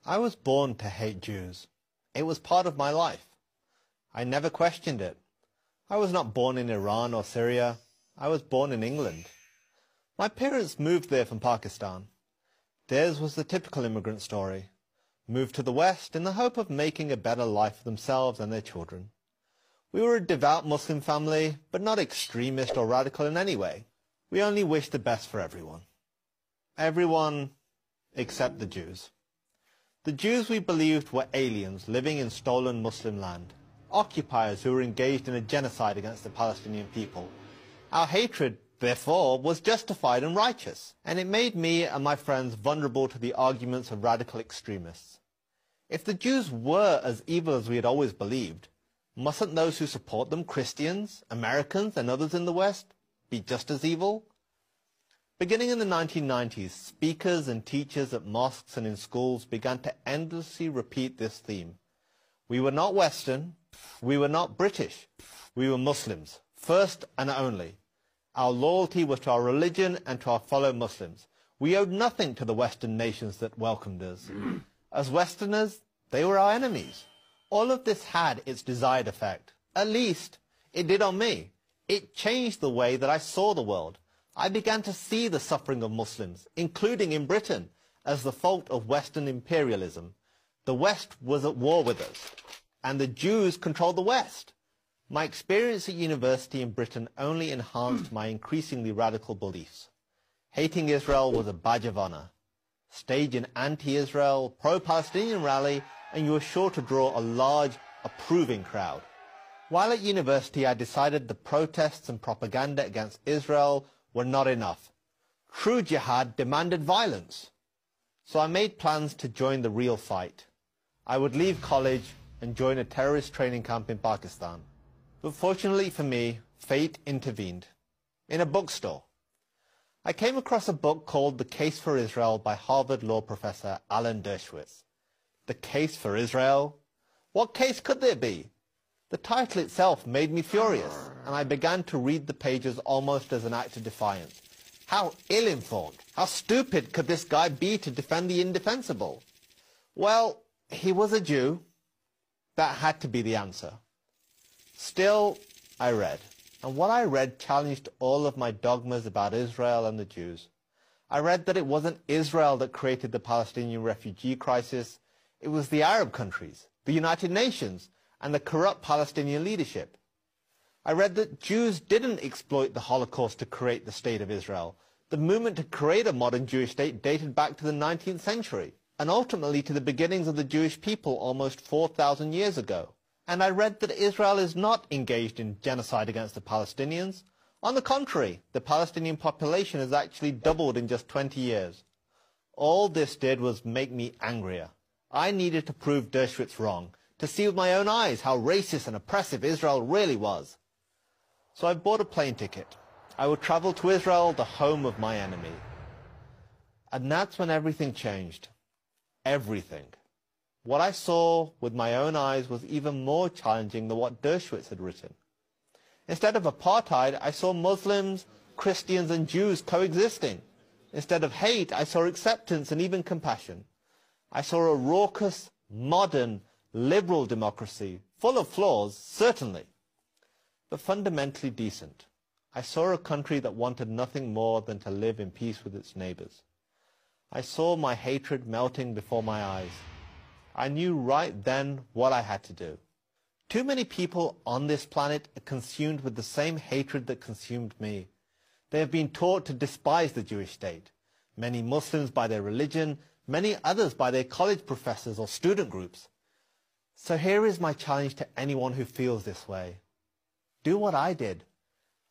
I was born to hate Jews. It was part of my life. I never questioned it. I was not born in Iran or Syria. I was born in England. My parents moved there from Pakistan. Theirs was the typical immigrant story. Moved to the West in the hope of making a better life for themselves and their children. We were a devout Muslim family, but not extremist or radical in any way. We only wished the best for everyone. Everyone except the Jews. The Jews we believed were aliens living in stolen Muslim land, occupiers who were engaged in a genocide against the Palestinian people. Our hatred, therefore, was justified and righteous, and it made me and my friends vulnerable to the arguments of radical extremists. If the Jews were as evil as we had always believed, mustn't those who support them, Christians, Americans, and others in the West, be just as evil? Beginning in the 1990s, speakers and teachers at mosques and in schools began to endlessly repeat this theme. We were not Western, we were not British, we were Muslims, first and only. Our loyalty was to our religion and to our fellow Muslims. We owed nothing to the Western nations that welcomed us. As Westerners, they were our enemies. All of this had its desired effect. At least, it did on me. It changed the way that I saw the world. I began to see the suffering of Muslims, including in Britain, as the fault of Western imperialism. The West was at war with us, and the Jews controlled the West. My experience at university in Britain only enhanced my increasingly radical beliefs. Hating Israel was a badge of honor. Stage an anti-Israel, pro-Palestinian rally, and you were sure to draw a large, approving crowd. While at university, I decided the protests and propaganda against Israel were not enough. True jihad demanded violence. So I made plans to join the real fight. I would leave college and join a terrorist training camp in Pakistan. But fortunately for me, fate intervened. In a bookstore. I came across a book called The Case for Israel by Harvard law professor Alan Dershowitz. The Case for Israel? What case could there be? The title itself made me furious, and I began to read the pages almost as an act of defiance. How ill-informed, how stupid could this guy be to defend the indefensible? Well, he was a Jew. That had to be the answer. Still, I read, and what I read challenged all of my dogmas about Israel and the Jews. I read that it wasn't Israel that created the Palestinian refugee crisis, it was the Arab countries, the United Nations, and the corrupt Palestinian leadership. I read that Jews didn't exploit the Holocaust to create the State of Israel. The movement to create a modern Jewish state dated back to the 19th century, and ultimately to the beginnings of the Jewish people almost 4,000 years ago. And I read that Israel is not engaged in genocide against the Palestinians. On the contrary, the Palestinian population has actually doubled in just 20 years. All this did was make me angrier. I needed to prove Dershowitz wrong, to see with my own eyes how racist and oppressive Israel really was. So I bought a plane ticket. I would travel to Israel, the home of my enemy. And that's when everything changed. Everything. What I saw with my own eyes was even more challenging than what Dershowitz had written. Instead of apartheid, I saw Muslims, Christians and Jews coexisting. Instead of hate, I saw acceptance and even compassion. I saw a raucous, modern, liberal democracy, full of flaws, certainly, but fundamentally decent. I saw a country that wanted nothing more than to live in peace with its neighbors. I saw my hatred melting before my eyes. I knew right then what I had to do. Too many people on this planet are consumed with the same hatred that consumed me. They have been taught to despise the Jewish state. Many Muslims by their religion, many others by their college professors or student groups. So here is my challenge to anyone who feels this way. Do what I did.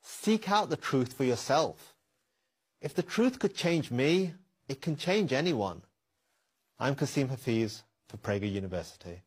Seek out the truth for yourself. If the truth could change me, it can change anyone. I'm Kasim Hafeez for Prager University.